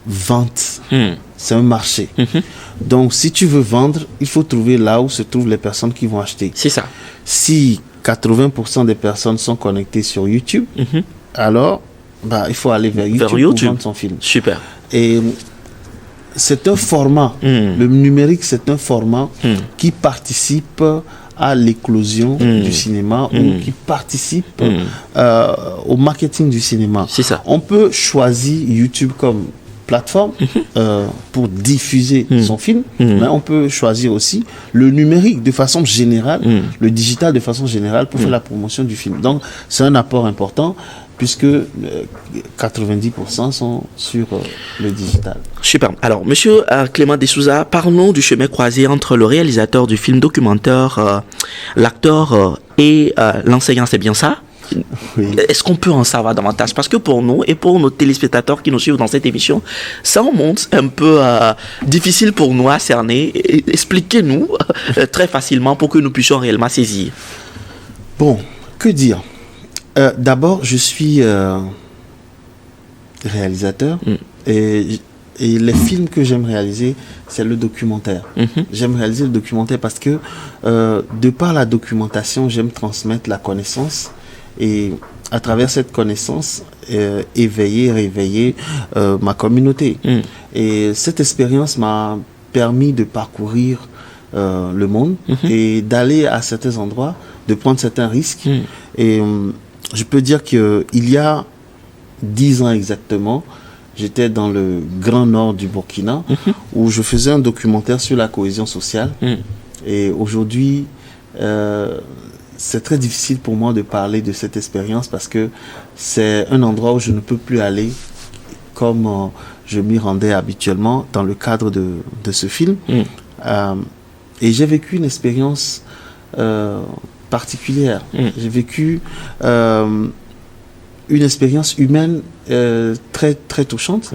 vente. C'est un marché. Donc, si tu veux vendre, il faut trouver là où se trouvent les personnes qui vont acheter. C'est ça. Si 80% des personnes sont connectées sur YouTube, alors il faut aller vers YouTube pour vendre son film. Super. Et c'est un format. Le numérique, c'est un format qui participe à l'éclosion du cinéma ou qui participe au marketing du cinéma. C'est ça. On peut choisir YouTube comme plateforme pour diffuser son film, mais on peut choisir aussi le numérique de façon générale, le digital de façon générale pour faire la promotion du film. Donc c'est un apport important puisque 90% sont sur le digital. Super. Alors, monsieur Clément de Souza, parlons du chemin croisé entre le réalisateur du film documentaire, l'acteur et l'enseignant, c'est bien ça? Oui. Est-ce qu'on peut en savoir davantage? Parce que pour nous et pour nos téléspectateurs qui nous suivent dans cette émission, ça remonte un peu difficile pour nous à cerner. Expliquez-nous très facilement pour que nous puissions réellement saisir. Bon, que dire? D'abord, je suis réalisateur et et les films que j'aime réaliser, c'est le documentaire. J'aime réaliser le documentaire parce que, de par la documentation, j'aime transmettre la connaissance et à travers cette connaissance, éveiller, réveiller ma communauté. Et cette expérience m'a permis de parcourir le monde et d'aller à certains endroits, de prendre certains risques. Et je peux dire qu'il y a 10 ans exactement, j'étais dans le grand nord du Burkina où je faisais un documentaire sur la cohésion sociale. Et aujourd'hui, c'est très difficile pour moi de parler de cette expérience parce que c'est un endroit où je ne peux plus aller comme je m'y rendais habituellement dans le cadre de ce film. Et j'ai vécu une expérience particulière. J'ai vécu une expérience humaine très, très touchante.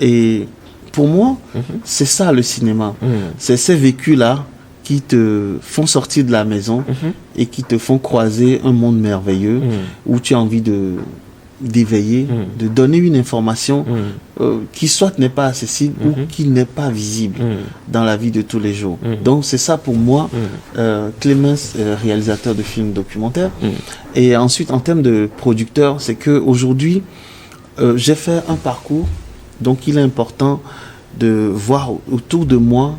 Et pour moi, c'est ça le cinéma. C'est ces vécus-là qui te font sortir de la maison et qui te font croiser un monde merveilleux où tu as envie d'éveiller, de donner une information qui soit n'est pas accessible ou qui n'est pas visible dans la vie de tous les jours. Donc c'est ça pour moi, Clémence, réalisateur de films documentaires. Et ensuite, en termes de producteur, c'est qu'aujourd'hui, j'ai fait un parcours, donc il est important de voir autour de moi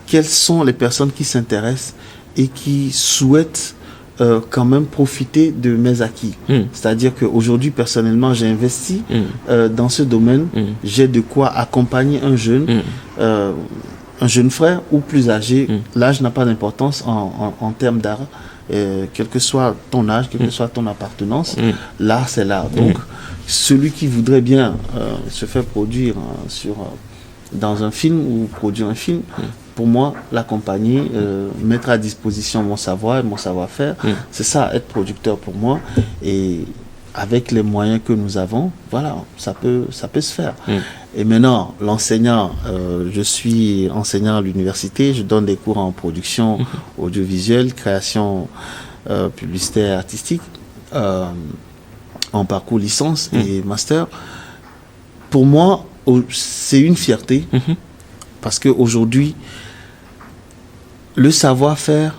quelles sont les personnes qui s'intéressent et qui souhaitent quand même profiter de mes acquis. C'est-à-dire qu'aujourd'hui, personnellement, j'ai investi dans ce domaine. J'ai de quoi accompagner un jeune frère ou plus âgé. L'âge n'a pas d'importance en termes d'art. Quel que soit ton âge, quelle que soit ton appartenance, l'art, c'est l'art. Donc, celui qui voudrait bien se faire produire dans un film ou produire un film, pour moi, l'accompagner, mettre à disposition mon savoir et mon savoir-faire, c'est ça, être producteur pour moi. Et avec les moyens que nous avons, voilà, ça peut se faire. Et maintenant, l'enseignant, je suis enseignant à l'université, je donne des cours en production audiovisuelle, création publicitaire et artistique, en parcours licence et master. Pour moi, c'est une fierté, parce qu'aujourd'hui, le savoir-faire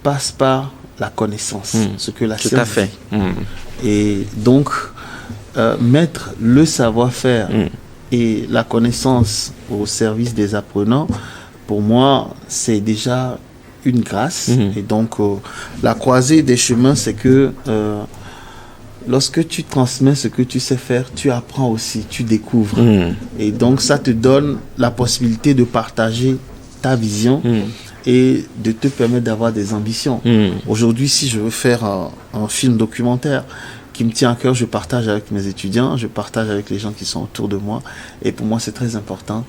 passe par la connaissance, ce que la science Tout à fait. Et donc, mettre le savoir-faire et la connaissance au service des apprenants, pour moi, c'est déjà une grâce. Et donc, la croisée des chemins, c'est que lorsque tu transmets ce que tu sais faire, tu apprends aussi, tu découvres. Et donc, ça te donne la possibilité de partager ta vision et de te permettre d'avoir des ambitions. Aujourd'hui, si je veux faire un film documentaire qui me tient à cœur, je partage avec mes étudiants, je partage avec les gens qui sont autour de moi. Et pour moi, c'est très important,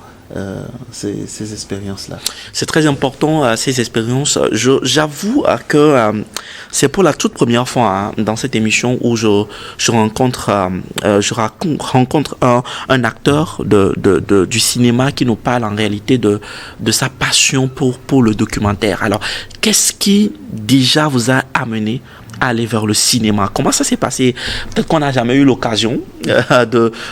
ces expériences-là. C'est très important, ces expériences. J'avoue que c'est pour la toute première fois dans cette émission où je rencontre un acteur du cinéma qui nous parle en réalité de sa passion pour le documentaire. Alors, qu'est-ce qui déjà vous a amené à aller vers le cinéma? Comment ça s'est passé? Peut-être qu'on n'a jamais eu l'occasion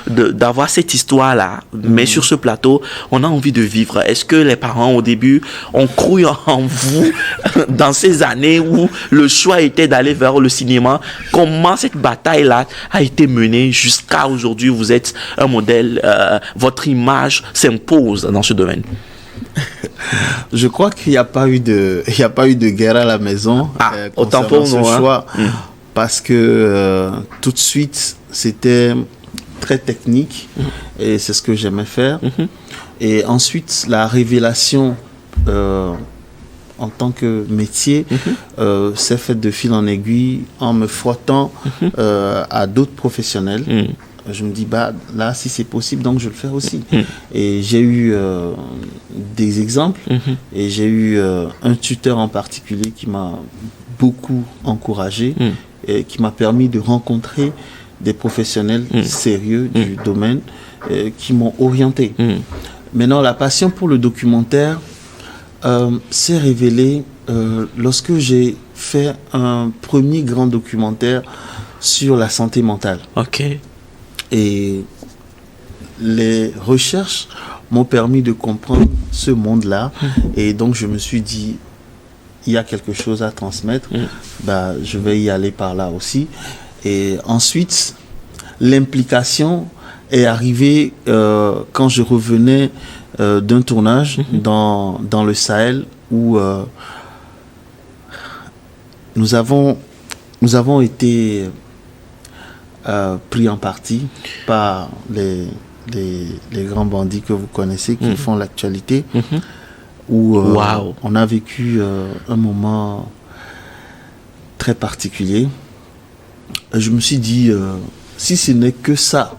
d'avoir cette histoire-là, mais sur ce plateau, on a envie de vivre. Est-ce que les parents, au début, ont cru en vous dans ces années où le choix était d'aller vers le cinéma? Comment cette bataille-là a été menée jusqu'à aujourd'hui? Vous êtes un modèle, votre image s'impose dans ce domaine. Je crois qu'il n'y a pas eu de guerre à la maison. Autant pour nous, choix, parce que tout de suite c'était très technique et c'est ce que j'aimais faire. Et ensuite la révélation en tant que métier s'est faite de fil en aiguille en me frottant à d'autres professionnels. Je me dis, là, si c'est possible, donc je vais le faire aussi. Et j'ai eu des exemples et j'ai eu un tuteur en particulier qui m'a beaucoup encouragé et qui m'a permis de rencontrer des professionnels sérieux du domaine qui m'ont orienté. Maintenant, la passion pour le documentaire s'est révélée lorsque j'ai fait un premier grand documentaire sur la santé mentale. Ok. Et les recherches m'ont permis de comprendre ce monde-là. Et donc, je me suis dit, il y a quelque chose à transmettre, bah, je vais y aller par là aussi. Et ensuite, l'implication est arrivée quand je revenais d'un tournage dans le Sahel où nous avons été pris en partie par les grands bandits que vous connaissez qui font l'actualité, où on a vécu un moment très particulier. Je me suis dit, si ce n'est que ça,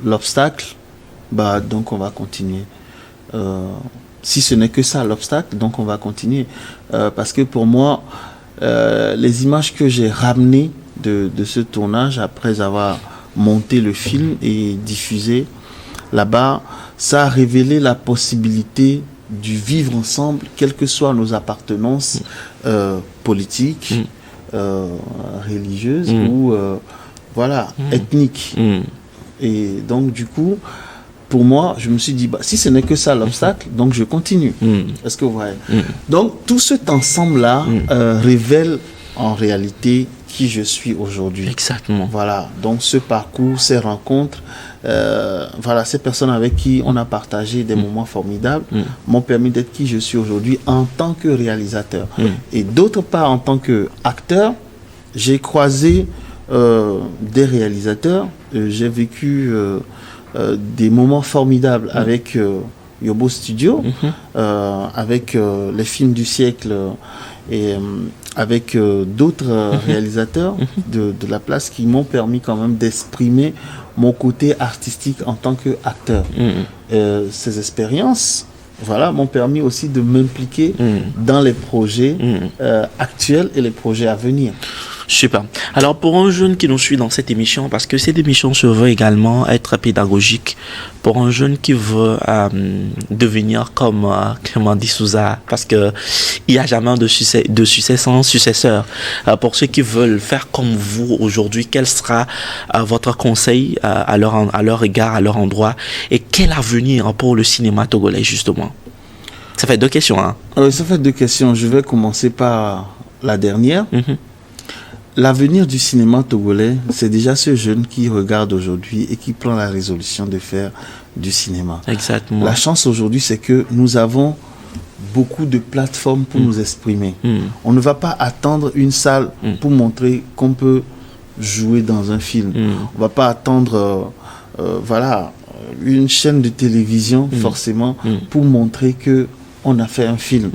l'obstacle, bah, donc on va continuer. Si ce n'est que ça, l'obstacle, donc on va continuer. Parce que pour moi, les images que j'ai ramenées de ce tournage, après avoir monté le film et diffusé là-bas, ça a révélé la possibilité du vivre ensemble, quelles que soient nos appartenances politiques, religieuses ou voilà, ethniques. Et donc du coup, pour moi, je me suis dit, bah, si ce n'est que ça l'obstacle, donc je continue. Est-ce que vous voyez? Donc tout cet ensemble-là révèle en réalité qui je suis aujourd'hui. Exactement. Voilà, donc ce parcours, ces rencontres, voilà, ces personnes avec qui on a partagé des moments formidables m'ont permis d'être qui je suis aujourd'hui en tant que réalisateur. Et d'autre part, en tant qu'acteur, j'ai croisé des réalisateurs, j'ai vécu des moments formidables avec Yobo Studio, avec les films du siècle et avec d'autres réalisateurs de la place qui m'ont permis quand même d'exprimer mon côté artistique en tant qu'acteur. Ces expériences, voilà, m'ont permis aussi de m'impliquer dans les projets actuels et les projets à venir. Super. Alors, pour un jeune qui nous suit dans cette émission, parce que cette émission se veut également être pédagogique, pour un jeune qui veut devenir comme Clément D'Souza, parce que il n'y a jamais de succès sans successeur. Pour ceux qui veulent faire comme vous aujourd'hui, quel sera votre conseil à leur égard, à leur endroit, et quel avenir pour le cinéma togolais, justement? Ça fait deux questions, hein? Ça fait deux questions. Je vais commencer par la dernière. L'avenir du cinéma togolais, c'est déjà ce jeune qui regarde aujourd'hui et qui prend la résolution de faire du cinéma. Exactement. La chance aujourd'hui, c'est que nous avons beaucoup de plateformes pour nous exprimer. On ne va pas attendre une salle pour montrer qu'on peut jouer dans un film. On ne va pas attendre voilà, une chaîne de télévision forcément pour montrer qu'on a fait un film.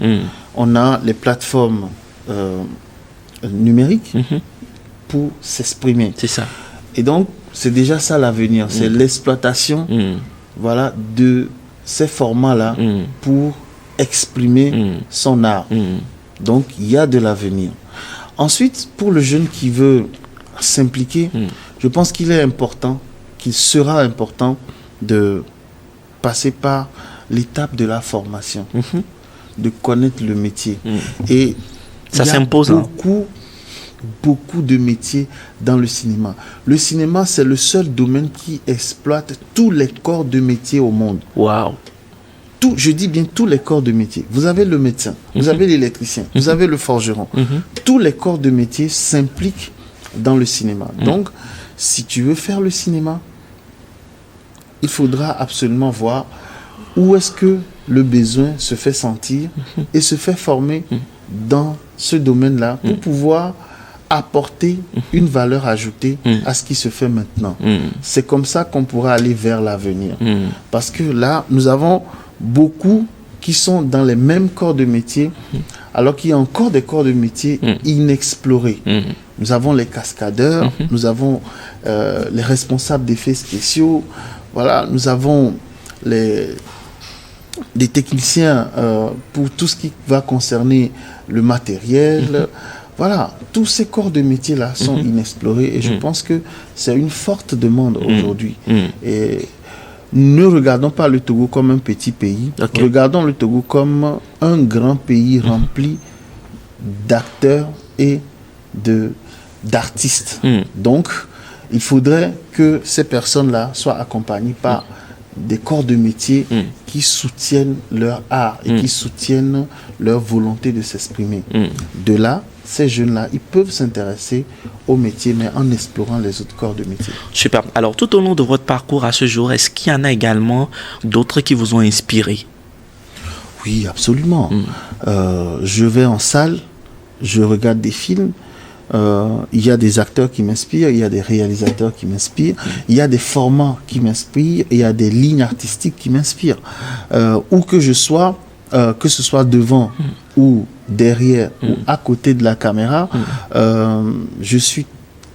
On a les plateformes numériques pour s'exprimer. C'est ça. Et donc, c'est déjà ça l'avenir. C'est l'exploitation voilà, de ces formats-là pour exprimer son art. Donc, il y a de l'avenir. Ensuite, pour le jeune qui veut s'impliquer, je pense qu'il est important, qu'il sera important de passer par l'étape de la formation, de connaître le métier. Et ça s'impose. Beaucoup de métiers dans le cinéma. Le cinéma, c'est le seul domaine qui exploite tous les corps de métier au monde. Waouh! Je dis bien tous les corps de métier. Vous avez le médecin, vous avez l'électricien, vous avez le forgeron. Tous les corps de métier s'impliquent dans le cinéma. Donc, si tu veux faire le cinéma, il faudra absolument voir où est-ce que le besoin se fait sentir et se fait former dans ce domaine-là pour pouvoir apporter une valeur ajoutée à ce qui se fait maintenant. C'est comme ça qu'on pourra aller vers l'avenir. Parce que là, nous avons beaucoup qui sont dans les mêmes corps de métier, alors qu'il y a encore des corps de métier inexplorés. Nous avons les cascadeurs, nous avons les responsables d'effets spéciaux, voilà, nous avons des techniciens pour tout ce qui va concerner le matériel. Voilà, tous ces corps de métier-là sont inexplorés et je pense que c'est une forte demande aujourd'hui. Et ne regardons pas le Togo comme un petit pays, regardons le Togo comme un grand pays rempli d'acteurs et d'artistes. Donc, il faudrait que ces personnes-là soient accompagnées par des corps de métier qui soutiennent leur art et qui soutiennent leur volonté de s'exprimer. De là, ces jeunes-là, ils peuvent s'intéresser au métier, mais en explorant les autres corps de métier. Super. Alors, tout au long de votre parcours à ce jour, est-ce qu'il y en a également d'autres qui vous ont inspiré? Oui, absolument. Je vais en salle, je regarde des films. Il y a des acteurs qui m'inspirent, il y a des réalisateurs qui m'inspirent, il y a des formats qui m'inspirent, il y a des lignes artistiques qui m'inspirent. Où que je sois, que ce soit devant ou derrière ou à côté de la caméra, je suis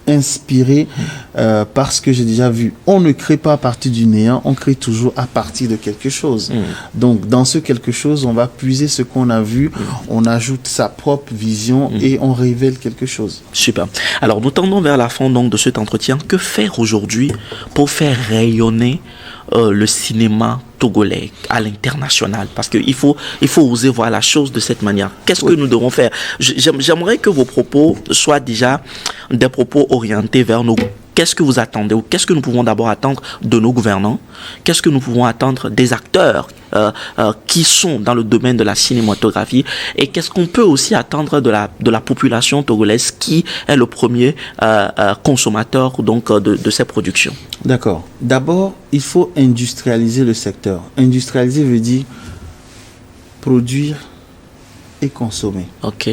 inspiré par ce que j'ai déjà vu. On ne crée pas à partir du néant, on crée toujours à partir de quelque chose. Donc dans ce quelque chose, on va puiser ce qu'on a vu, on ajoute sa propre vision et on révèle quelque chose. Super. Alors nous tendons vers la fin donc de cet entretien. Que faire aujourd'hui pour faire rayonner le cinéma togolais à l'international? Parce qu'il faut oser voir la chose de cette manière. Qu'est-ce que nous devons faire? J'aimerais que vos propos soient déjà des propos orientés vers nos... Qu'est-ce que vous attendez ou qu'est-ce que nous pouvons d'abord attendre de nos gouvernants? Qu'est-ce que nous pouvons attendre des acteurs qui sont dans le domaine de la cinématographie? Et qu'est-ce qu'on peut aussi attendre de la population togolaise qui est le premier consommateur donc, de ces productions? D'accord. D'abord, il faut industrialiser le secteur. Industrialiser veut dire produire et consommer. Ok.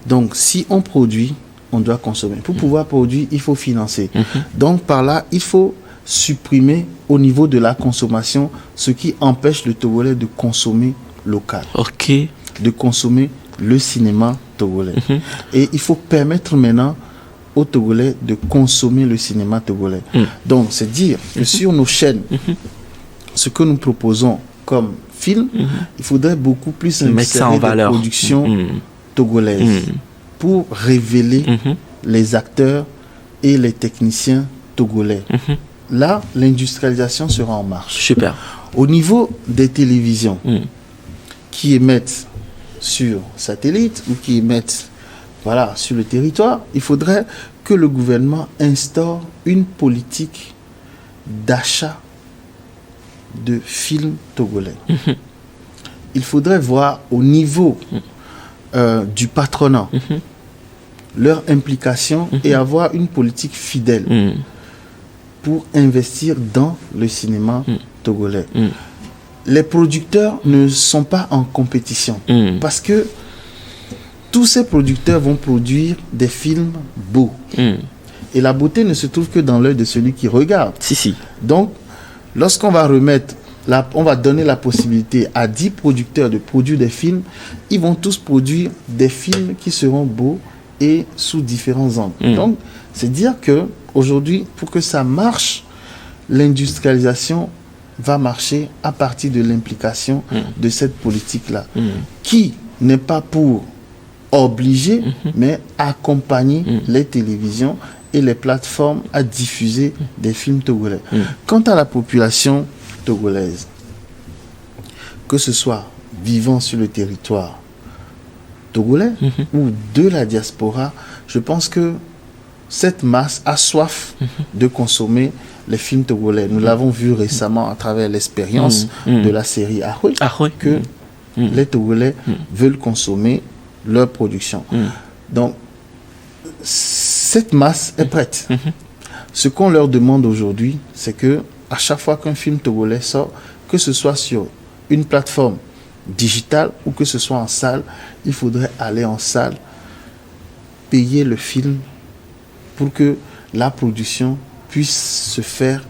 Donc, si on produit, on doit consommer. Pour pouvoir produire, il faut financer. Donc, par là, il faut supprimer au niveau de la consommation ce qui empêche le Togolais de consommer local. Ok. De consommer le cinéma togolais. Et il faut permettre maintenant aux Togolais de consommer le cinéma togolais. Donc, c'est dire que sur nos chaînes, ce que nous proposons comme film, il faudrait beaucoup plus insérer des productions togolaises pour révéler les acteurs et les techniciens togolais. Là, l'industrialisation sera en marche. Super. Au niveau des télévisions qui émettent sur satellite ou qui émettent sur le territoire, il faudrait que le gouvernement instaure une politique d'achat de films togolais. Il faudrait voir au niveau du patronat leur implication et avoir une politique fidèle pour investir dans le cinéma togolais. Les producteurs ne sont pas en compétition parce que tous ces producteurs vont produire des films beaux. Et la beauté ne se trouve que dans l'œil de celui qui regarde. Si. Donc, lorsqu'on va on va donner la possibilité à 10 producteurs de produire des films, ils vont tous produire des films qui seront beaux et sous différents angles. Donc, c'est dire que aujourd'hui, pour que ça marche, l'industrialisation va marcher à partir de l'implication de cette politique-là, qui n'est pas pour obliger, mais accompagner les télévisions et les plateformes à diffuser des films togolais. Quant à la population togolaise, que ce soit vivant sur le territoire togolais ou de la diaspora, je pense que cette masse a soif de consommer les films togolais. Nous l'avons vu récemment à travers l'expérience de la série Ahoy, que les Togolais veulent consommer leur production. Donc, cette masse est prête. Ce qu'on leur demande aujourd'hui, c'est que à chaque fois qu'un film togolais sort, que ce soit sur une plateforme digitale ou que ce soit en salle, il faudrait aller en salle, payer le film pour que la production puisse se faire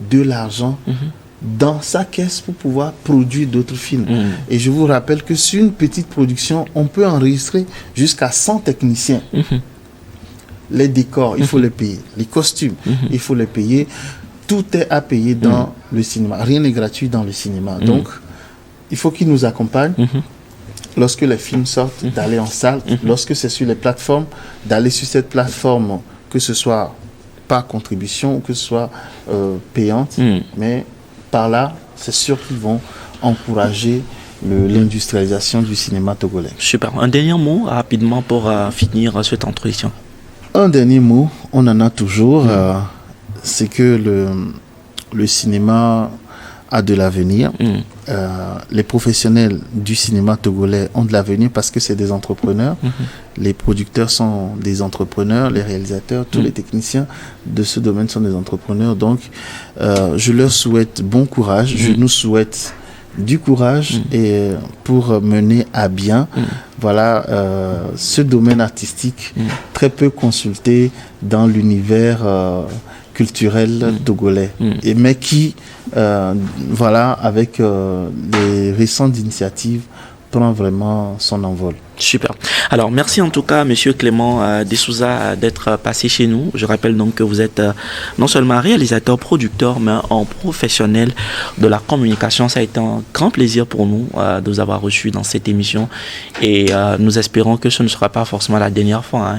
de l'argent dans sa caisse pour pouvoir produire d'autres films. Et je vous rappelle que sur une petite production, on peut enregistrer jusqu'à 100 techniciens. Les décors, il faut les payer. Les costumes, il faut les payer. Tout est à payer dans le cinéma. Rien n'est gratuit dans le cinéma. Donc, il faut qu'ils nous accompagnent. Lorsque les films sortent, d'aller en salle. Lorsque c'est sur les plateformes, d'aller sur cette plateforme, que ce soit par contribution ou que ce soit payante. Mais par là, c'est sûr qu'ils vont encourager l'industrialisation du cinéma togolais. Super. Un dernier mot rapidement pour finir cet entretien. Un dernier mot, on en a toujours, c'est que le cinéma a de l'avenir. Les professionnels du cinéma togolais ont de l'avenir parce que c'est des entrepreneurs. Les producteurs sont des entrepreneurs, les réalisateurs, tous les techniciens de ce domaine sont des entrepreneurs. Donc, je leur souhaite bon courage. Je nous souhaite du courage et pour mener à bien voilà ce domaine artistique très peu consulté dans l'univers culturel togolais et mais qui voilà avec les récentes initiatives prend vraiment son envol. Super. Alors, merci en tout cas, Monsieur Clément Desouza, d'être passé chez nous. Je rappelle donc que vous êtes non seulement réalisateur, producteur, mais en professionnel de la communication. Ça a été un grand plaisir pour nous de vous avoir reçu dans cette émission et nous espérons que ce ne sera pas forcément la dernière fois.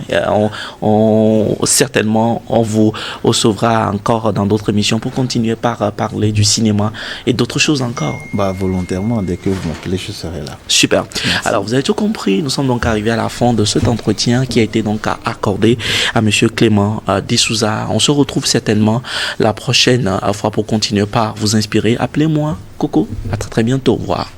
Certainement, on vous recevra encore dans d'autres émissions pour continuer par parler du cinéma et d'autres choses encore. Volontairement, dès que vous m'appelez, je serai là. Super. Merci. Alors, vous avez tout compris. Nous sommes donc arrivés à la fin de cet entretien qui a été donc accordé à Monsieur Clément Desouza. On se retrouve certainement la prochaine fois pour continuer par vous inspirer. Appelez-moi Coco. À très très bientôt. Au revoir.